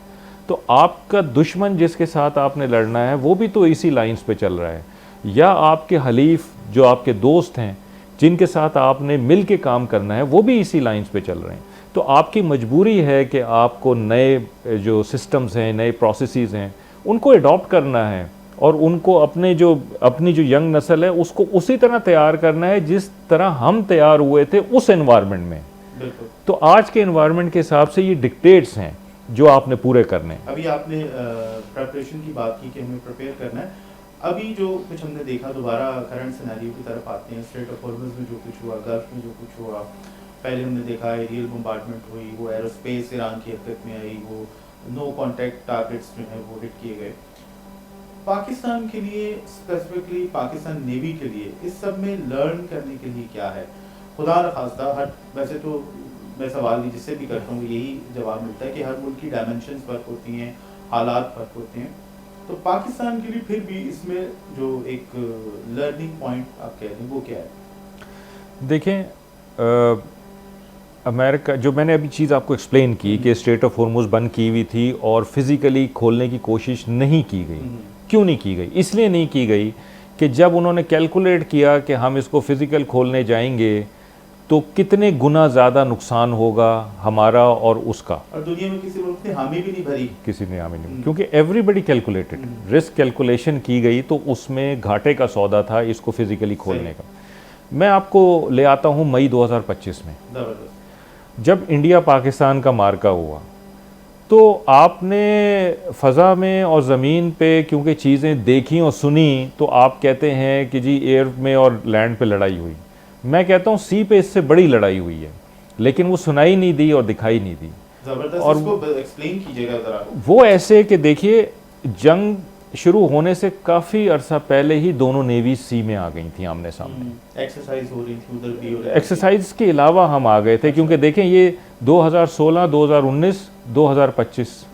तो आपका दुश्मन जिसके साथ आपने लड़ना है वो भी तो इसी लाइंस पे चल रहा है, या आपके हलीफ जो आपके दोस्त हैं जिनके साथ आपने मिल के काम करना है वो भी इसी लाइंस पे चल रहे हैं। तो आपकी मजबूरी है कि आपको नए जो सिस्टम्स हैं, नए प्रोसेसेस हैं, उनको अडॉप्ट करना है और उनको अपनी जो यंग नस्ल है उसको उसी तरह तैयार करना है जिस तरह हम तैयार हुए थे उस एनवायरनमेंट में। तो आज के एनवायरनमेंट के हिसाब से ये डिक्टेट्स हैं जो आपने पूरे करने हैं। अभी आपने प्रिपरेशन की बात की कि हमें प्रिपेयर करना है। अभी जो कुछ हमने देखा, दोबारा करंट सिनेरियो की तरफ आते हैं। स्ट्रेट ऑफ हॉर्मुज़ में जो कुछ हुआ, गल्फ में जो कुछ हुआ, पहले हमने देखा एरियल बम्बार्डमेंट हुई, वो एरोस्पेस ईरान की हरकत में आई, वो नो कॉन्टैक्ट टारगेट्स जो हैं वो हिट किए गए। पाकिस्तान के लिए स्पेसिफिकली, पाकिस्तान नेवी के लिए इस सब में लर्न करने के लिए क्या है? खुदा न खास्ता, वैसे तो मैं सवाल जिससे भी करता हूँ यही जवाब मिलता है कि हर मुल्क की डायमेंशंस फ़र्क होती हैं, हालात फ़र्क होते हैं। तो पाकिस्तान के लिए फिर भी इसमें जो एक लर्निंग पॉइंट आप कह रहे हैं वो क्या है? देखें, अमेरिका, जो मैंने अभी चीज़ आपको एक्सप्लेन की कि स्ट्रेट ऑफ हॉर्मुज़ बंद की हुई थी और फिज़िकली खोलने की कोशिश नहीं की गई। क्यों नहीं की गई? इसलिए नहीं की गई कि जब उन्होंने कैलकुलेट किया कि हम इसको फ़िज़िकल खोलने जाएंगे तो कितने गुना ज़्यादा नुकसान होगा हमारा और उसका, और दुनिया में किसी मुल्क ने हामी भी नहीं भरी, किसी ने हामी नहीं, क्योंकि एवरीबडी कैलकुलेटेड, रिस्क कैलकुलेशन की गई, तो उसमें घाटे का सौदा था इसको फिज़िकली खोलने का। मैं आपको ले आता हूँ मई 2025 में, जब इंडिया पाकिस्तान का मार्का हुआ, तो आपने फ़ज़ा में और ज़मीन पे क्योंकि चीज़ें देखी और सुनी, तो आप कहते हैं कि जी एयर में और लैंड पे लड़ाई हुई। मैं कहता हूँ सी पे इससे बड़ी लड़ाई हुई है, लेकिन वो सुनाई नहीं दी और दिखाई नहीं दी। जबरदस्त, और इसको एक्सप्लेन कीजिएगा जरा। वो ऐसे कि देखिए, जंग शुरू होने से काफ़ी अरसा पहले ही दोनों नेवी सी में आ गई थी आमने सामने। एक्सरसाइज हो रही थी उधर भी, और एक्सरसाइज के अलावा हम आ गए थे, क्योंकि देखें ये 2016, 2019, 2025,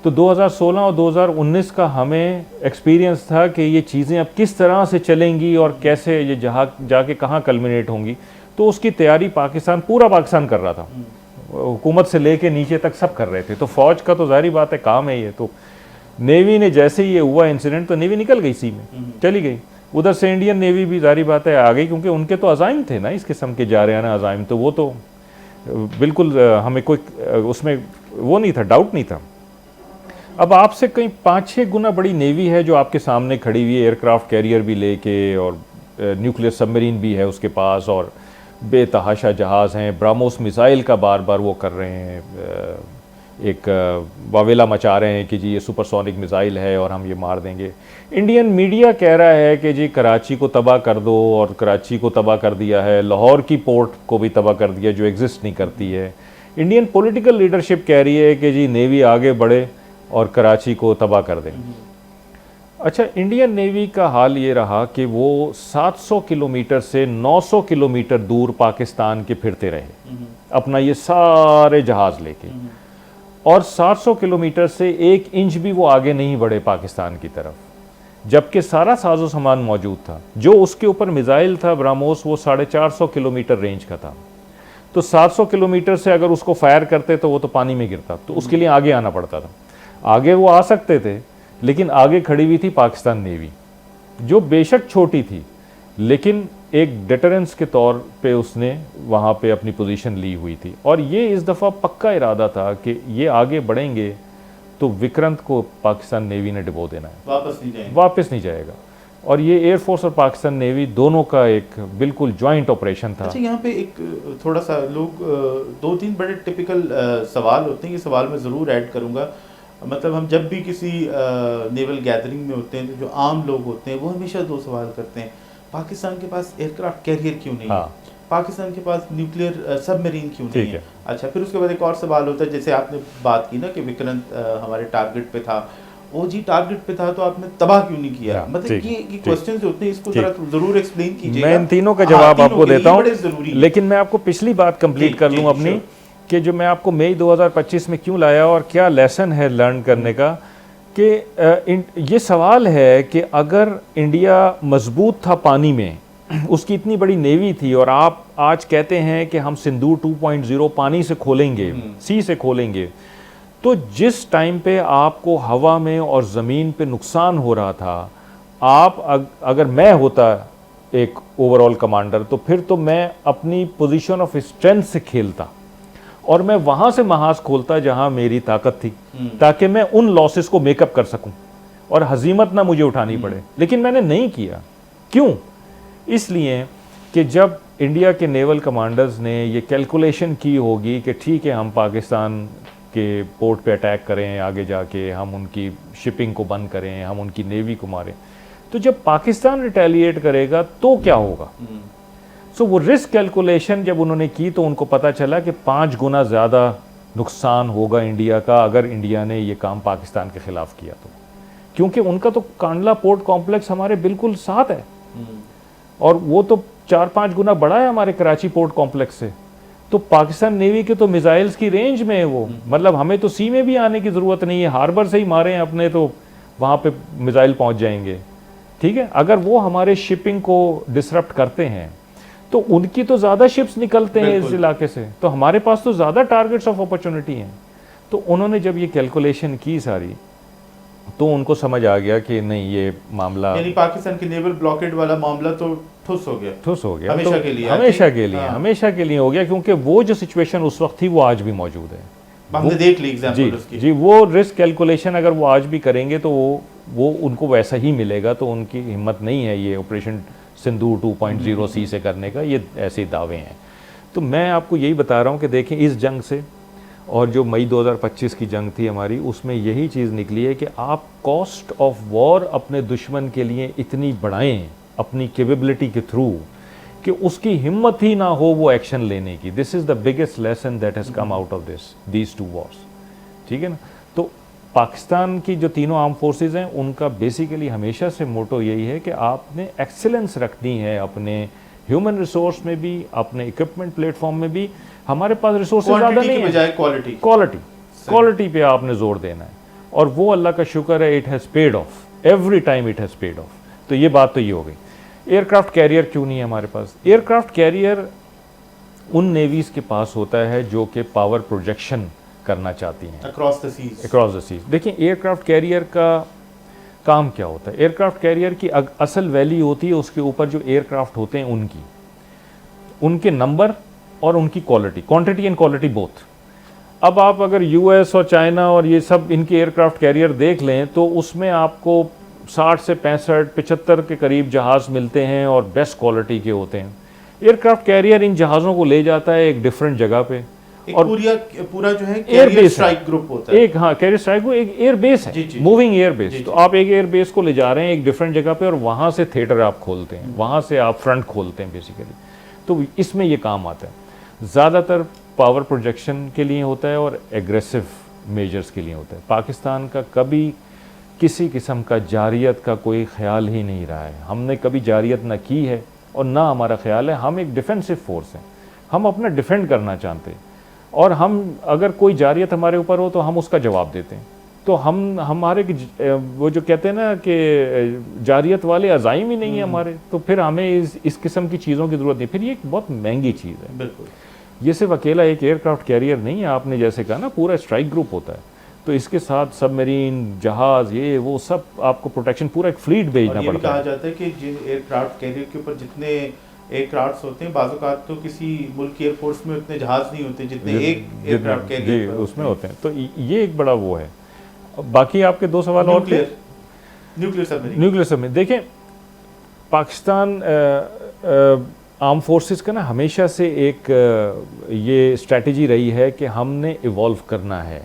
तो 2016 और 2019 का हमें एक्सपीरियंस था कि ये चीज़ें अब किस तरह से चलेंगी और कैसे ये जहाँ जाके कहाँ कल्मिनेट होंगी। तो उसकी तैयारी पाकिस्तान, पूरा पाकिस्तान कर रहा था, हुकूमत से लेके नीचे तक सब कर रहे थे। तो फ़ौज का तो ज़ाहिर बात है काम है ये। तो नेवी ने जैसे ही ये हुआ इंसिडेंट, तो नेवी निकल गई सी में, चली गई। उधर से इंडियन नेवी भी ज़ाहिर बात है आ गई, क्योंकि उनके तो अज़ाइम थे ना इस किस्म के जारियाना अज़ाइम, तो वो तो बिल्कुल हमें कोई उसमें वो नहीं था, डाउट नहीं था। अब आपसे कहीं 5-6 गुना बड़ी नेवी है जो आपके सामने खड़ी हुई है, एयरक्राफ्ट कैरियर भी लेके, और न्यूक्लियर सबमरीन भी है उसके पास, और बेतहाशा जहाज़ हैं, ब्राह्मोस मिसाइल का बार बार वो कर रहे हैं, एक वावेला मचा रहे हैं कि जी ये सुपरसोनिक मिसाइल है और हम ये मार देंगे। इंडियन मीडिया कह रहा है कि जी कराची को तबाह कर दो, और कराची को तबाह कर दिया है, लाहौर की पोर्ट को भी तबाह कर दिया जो एग्जिस्ट नहीं करती है। इंडियन पॉलिटिकल लीडरशिप कह रही है कि जी नेवी आगे बढ़े और कराची को तबाह कर दें। अच्छा, इंडियन नेवी का हाल ये रहा कि वो 700 किलोमीटर से 900 किलोमीटर दूर पाकिस्तान के फिरते रहे अपना ये सारे जहाज़ लेके, और 700 किलोमीटर से 1 इंच भी वो आगे नहीं बढ़े पाकिस्तान की तरफ, जबकि सारा साजो सामान मौजूद था। जो उसके ऊपर मिसाइल था ब्राह्मोस, वो 450 किलोमीटर रेंज का था। तो 700 किलोमीटर से अगर उसको फायर करते तो वो तो पानी में गिरता, तो उसके लिए आगे आना पड़ता था। आगे वो आ सकते थे, लेकिन आगे खड़ी हुई थी पाकिस्तान नेवी, जो बेशक छोटी थी, लेकिन एक डिटरेंस के तौर पे उसने वहाँ पे अपनी पोजीशन ली हुई थी। और ये इस दफ़ा पक्का इरादा था कि ये आगे बढ़ेंगे तो विक्रांत को पाकिस्तान नेवी ने डिबो देना है, वापस नहीं जाएगा। और ये एयरफोर्स और पाकिस्तान नेवी दोनों का एक बिल्कुल जॉइंट ऑपरेशन था। अच्छा, यहाँ पे एक थोड़ा सा लोग 2-3 बड़े टिपिकल सवाल होते हैं, ये सवाल मैं ज़रूर ऐड करूँगा। मतलब हम जब भी किसी नेवल गैदरिंग में होते हैं तो जो आम लोग होते हैं वो हमेशा 2 सवाल करते हैं, पाकिस्तान के पास एयरक्राफ्ट कैरियर क्यों नहीं है, पाकिस्तान के पास न्यूक्लियर सबमरीन क्यों नहीं है। अच्छा, फिर उसके बाद एक और सवाल होता है, जैसे आपने बात की ना कि विक्रांत हमारे टारगेट पे था, वो जी टारगेट पे था तो आपने तबाह क्यों नहीं किया। मतलब ये क्वेश्चन जो होते हैं इसको जरा जरूर एक्सप्लेन कीजिएगा। मैं इन तीनों का जवाब आपको देता हूँ, लेकिन मैं आपको पिछली बात कंप्लीट कर लूँ अपनी, कि जो मैं आपको मई 2025 में क्यों लाया और क्या लेसन है लर्न करने का, कि ये सवाल है कि अगर इंडिया मजबूत था पानी में, उसकी इतनी बड़ी नेवी थी, और आप आज कहते हैं कि हम सिंदूर 2.0 पानी से खोलेंगे, सी से खोलेंगे, तो जिस टाइम पे आपको हवा में और ज़मीन पे नुकसान हो रहा था, आप अगर मैं होता एक ओवरऑल कमांडर, तो फिर तो मैं अपनी पोजीशन ऑफ स्ट्रेंथ से खेलता और मैं वहाँ से महाज खोलता जहाँ मेरी ताकत थी, ताकि मैं उन लॉसेस को मेकअप कर सकूं और हजीमत ना मुझे उठानी पड़े। लेकिन मैंने नहीं किया। क्यों? इसलिए कि जब इंडिया के नेवल कमांडर्स ने ये कैलकुलेशन की होगी कि ठीक है हम पाकिस्तान के पोर्ट पे अटैक करें, आगे जाके हम उनकी शिपिंग को बंद करें, हम उनकी नेवी को मारें, तो जब पाकिस्तान रिटेलिएट करेगा तो क्या होगा। सो वो रिस्क कैलकुलेशन जब उन्होंने की तो उनको पता चला कि 5 गुना ज़्यादा नुकसान होगा इंडिया का अगर इंडिया ने ये काम पाकिस्तान के ख़िलाफ़ किया तो, क्योंकि उनका तो कांडला पोर्ट कॉम्प्लेक्स हमारे बिल्कुल साथ है और वो तो 4-5 गुना बड़ा है हमारे कराची पोर्ट कॉम्प्लेक्स से। तो पाकिस्तान नेवी के तो मिसाइल्स की रेंज में है वो, मतलब हमें तो सी में भी आने की ज़रूरत नहीं है, हार्बर से ही मारें अपने तो वहाँ पे मिसाइल पहुँच जाएंगे। ठीक है, अगर वो हमारे शिपिंग को डिसरप्ट करते हैं तो उनकी तो ज़्यादा शिप्स निकलते हैं इस इलाके से, तो हमारे पास तो ज़्यादा टारगेट्स ऑफ अपॉर्चुनिटी हैं। तो उन्होंने जब ये कैलकुलेशन की सारी, तो उनको समझ आ गया कि नहीं ये मामला, यानी पाकिस्तान के नेवल ब्लॉकेड वाला मामला तो ठुस हो गया हमेशा तो के लिए, हमेशा के लिए हो गया, क्योंकि वो जो सिचुएशन उस वक्त थी वो आज भी मौजूद है। हमने देख ली एग्जांपल उसकी। जी, वो रिस्क कैलकुलेशन अगर वो आज भी करेंगे तो वो उनको वैसा ही मिलेगा, तो उनकी हिम्मत नहीं है ये ऑपरेशन सिंदूर 2.0 सी से करने का, ये ऐसे दावे हैं। तो मैं आपको यही बता रहा हूँ कि देखें इस जंग से और जो मई 2025 की जंग थी हमारी, उसमें यही चीज़ निकली है कि आप कॉस्ट ऑफ वॉर अपने दुश्मन के लिए इतनी बढ़ाएं अपनी कैपेबिलिटी के थ्रू कि उसकी हिम्मत ही ना हो वो एक्शन लेने की। This is the biggest lesson that has come out of these two Wars, ठीक है ना। तो पाकिस्तान की जो तीनों आर्म फोर्सेस हैं उनका बेसिकली हमेशा से मोटो यही है कि आपने एक्सेलेंस रखनी है अपने ह्यूमन रिसोर्स में भी, अपने इक्विपमेंट प्लेटफॉर्म में भी। हमारे पास रिसोर्सेज ज़्यादा नहीं है, क्वालिटी पे आपने जोर देना है, और वो अल्लाह का शुक्र है, it has paid of, every time it has paid of. तो ये बात तो ये हो गई। एयरक्राफ्ट कैरियर क्यों नहीं है हमारे पास? एयरक्राफ्ट कैरियर उन नेवीज़ के पास होता है जो कि पावर प्रोजेक्शन करना चाहती हैं अक्रॉस द सीज। देखिए एयरक्राफ्ट कैरियर का काम क्या होता है? एयरक्राफ्ट कैरियर की असल वैल्यू होती है उसके ऊपर जो एयरक्राफ्ट होते हैं उनकी, उनके नंबर और उनकी quality, quantity and quality both. अब आप अगर यूएस और चाइना और ये सब इनके एयरक्राफ्ट कैरियर देख लें तो उसमें आपको 60 से 65 75 के करीब जहाज़ मिलते हैं और बेस्ट क्वालिटी के होते हैं। एयरक्राफ्ट कैरियर इन जहाज़ों को ले जाता है एक डिफरेंट जगह पे, और पूरा जो है कैरियर स्ट्राइक ग्रुप होता है एक, हाँ कैरियर स्ट्राइक ग्रुप एक एयर बेस है, मूविंग एयर बेस। तो आप एक एयर बेस को ले जा रहे हैं एक डिफरेंट जगह पे और वहाँ से थिएटर आप खोलते हैं, वहाँ से आप फ्रंट खोलते हैं बेसिकली। तो इसमें ये काम आता है, ज़्यादातर पावर प्रोजेक्शन के लिए होता है और एग्रेसिव मेजर्स के लिए होता है। पाकिस्तान का कभी किसी किस्म का जारियत का कोई ख्याल ही नहीं रहा है, हमने कभी जारियत ना की है और ना हमारा ख्याल है। हम एक डिफेंसिव फोर्स हैं, हम अपना डिफेंड करना चाहते हैं, और हम अगर कोई जारियत हमारे ऊपर हो तो हम उसका जवाब देते हैं। तो हम हमारे वो जो कहते हैं ना कि जारियत वाले अज़ाइम ही नहीं है हमारे, तो फिर हमें इस किस्म की चीज़ों की ज़रूरत नहीं। फिर ये एक बहुत महंगी चीज़ है। बिल्कुल, ये सिर्फ अकेला एक एयरक्राफ्ट कैरियर नहीं है, आपने जैसे कहा ना पूरा स्ट्राइक ग्रुप होता है, तो इसके साथ सबमरीन, जहाज़, ये वो सब आपको प्रोटेक्शन, पूरा एक फ्लीट भेजना पड़ता है। कहा जाता है कि जिन एयरक्राफ्ट कैरियर के ऊपर जितने एयरक्राफ्ट होते हैं, बाज़ औक़ात तो किसी मुल्क की एयरफोर्स में उतने जहाज़ नहीं होते जितने एक एयरक्राफ्ट कैरियर उसमें होते हैं। तो ये एक बड़ा वो है। बाकी आपके दो सवाल और थे। न्यूक्लियर सबमरीन देखें, पाकिस्तान आर्म फोर्सेस का ना हमेशा से एक ये स्ट्रैटेजी रही है कि हमने इवॉल्व करना है,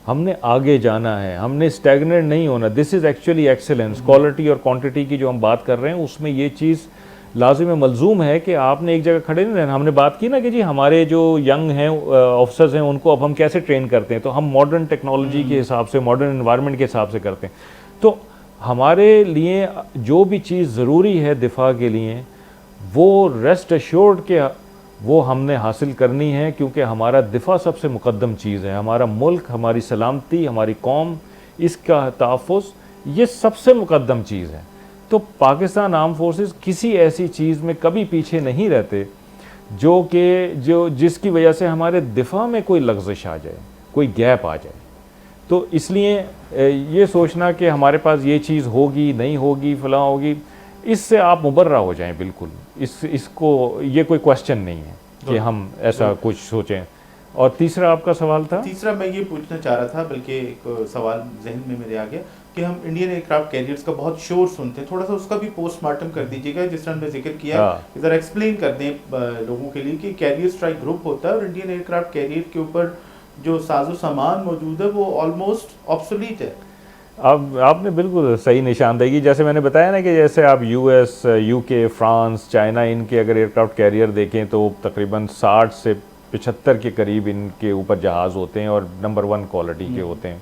हमने आगे जाना है, हमने स्टैग्नेट नहीं होना। This is actually excellence. Quality और क्वांटिटी की जो हम बात कर रहे हैं उसमें ये चीज़ लाजिम मलजूम है कि आपने एक जगह खड़े नहीं रहना। हमने बात की ना कि जी हमारे जो यंग हैं ऑफिसर्स हैं उनको अब हम कैसे ट्रेन करते हैं, तो हम मॉडर्न टेक्नोलॉजी के हिसाब से, मॉडर्न एनवायरनमेंट के हिसाब से करते हैं। तो हमारे लिए जो भी चीज़ ज़रूरी है दिफा के लिए, वो रेस्ट एश्योर्ड के वो हमने हासिल करनी है, क्योंकि हमारा दिफा सबसे मुकद्दम चीज़ है। हमारा मुल्क, हमारी सलामती, हमारी कौम, इसका तहफ़्फ़ुज़ ये सबसे मुकद्दम चीज़ है। तो पाकिस्तान आर्म फोर्सेस किसी ऐसी चीज़ में कभी पीछे नहीं रहते जो जिसकी वजह से हमारे दिफा में कोई लग़ज़िश आ जाए, कोई गैप आ जाए। तो इसलिए ये सोचना कि हमारे पास ये चीज़ होगी, नहीं होगी, फ़लाँ होगी, इससे आप मुबर्रा हो जाएं बिल्कुल। इसको ये कोई क्वेश्चन नहीं है कि हम ऐसा कुछ सोचें। और तीसरा आपका सवाल था? तीसरा मैं ये पूछना चाह रहा था, बल्कि एक सवाल जहन में मेरे आ गया कि हम इंडियन एयरक्राफ्ट कैरियर्स का बहुत शोर सुनते हैं, थोड़ा सा उसका भी पोस्टमार्टम कर दीजिएगा। जिस तरह हमने जिक्र किया, ज़रा एक्सप्लेन कर दें लोगों के लिए कि कैरियर स्ट्राइक ग्रुप होता है और इंडियन एयरक्राफ्ट कैरियर के ऊपर जो साजो सामान मौजूद है वो ऑलमोस्ट ऑब्सोलीट है। अब आपने बिल्कुल सही निशानदेही, जैसे मैंने बताया ना कि जैसे आप यूएस, यूके, फ्रांस, चाइना, इनके अगर एयरक्राफ्ट कैरियर देखें तो तकरीबन 60 से 75 के करीब इनके ऊपर जहाज़ होते हैं और नंबर 1 क्वालिटी के होते हैं।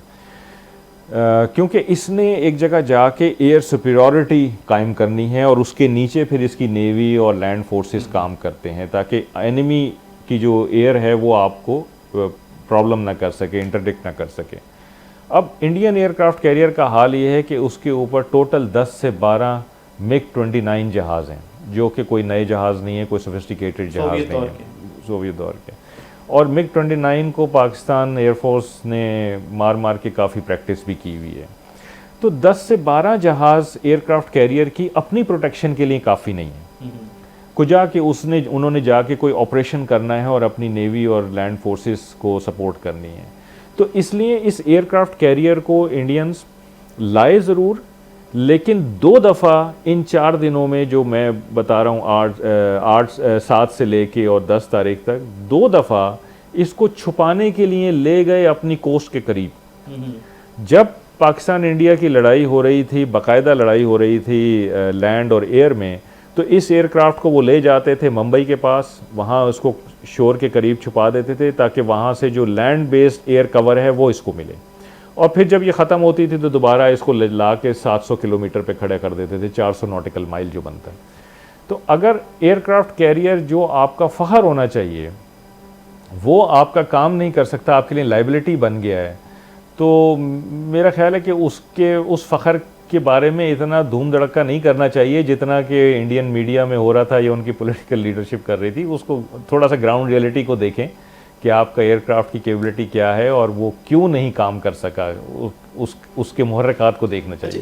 क्योंकि इसने एक जगह जाके एयर सुपीरियॉरिटी कायम करनी है और उसके नीचे फिर इसकी नेवी और लैंड फोर्सेस काम करते हैं, ताकि एनिमी की जो एयर है वो आपको प्रॉब्लम ना कर सके, इंटरडिक्ट ना कर सके। अब इंडियन एयरक्राफ्ट कैरियर का हाल ये है कि उसके ऊपर टोटल 10 से 12 MiG-29 जहाज़ हैं, जो कि कोई नए जहाज़ नहीं है, कोई सोफिस्टिकेटेड जहाज़ नहीं है, सोवियत दौर के। और MiG-29 को पाकिस्तान एयरफोर्स ने मार के काफ़ी प्रैक्टिस भी की हुई है। तो 10 से 12 जहाज़ एयरक्राफ्ट कैरियर की अपनी प्रोटेक्शन के लिए काफ़ी नहीं है। कुजा कि उन्होंने जाके कोई ऑपरेशन करना है और अपनी नेवी और लैंड फोर्सेस को सपोर्ट करनी है। तो इसलिए इस एयरक्राफ्ट कैरियर को इंडियंस लाए ज़रूर, लेकिन 2 दफ़ा इन 4 दिनों में जो मैं बता रहा हूँ 7 से लेके और 10 तारीख तक 2 दफ़ा इसको छुपाने के लिए ले गए अपनी कोस्ट के करीब। जब पाकिस्तान इंडिया की लड़ाई हो रही थी, बाकायदा लड़ाई हो रही थी लैंड और एयर में, तो इस एयरक्राफ्ट को वो ले जाते थे मुंबई के पास, वहाँ उसको शोर के करीब छुपा देते थे ताकि वहाँ से जो लैंड बेस्ड एयर कवर है वो इसको मिले, और फिर जब ये ख़त्म होती थी तो दोबारा इसको ला के 700 किलोमीटर पे खड़ा कर देते थे, 400 नॉटिकल माइल जो बनता है। तो अगर एयरक्राफ्ट कैरियर जो आपका फ़ख्र होना चाहिए वो आपका काम नहीं कर सकता, आपके लिए लाइबिलिटी बन गया है, तो मेरा ख्याल है कि उसके उस फ़ख्र के बारे में इतना धूम धड़का नहीं करना चाहिए जितना कि इंडियन मीडिया में हो रहा था या उनकी पॉलिटिकल लीडरशिप कर रही थी। उसको थोड़ा सा ग्राउंड रियलिटी को देखें कि आपका एयरक्राफ्ट की कैपेबिलिटी क्या है और वो क्यों नहीं काम कर सका, उसके मुहर्रकात को देखना चाहिए।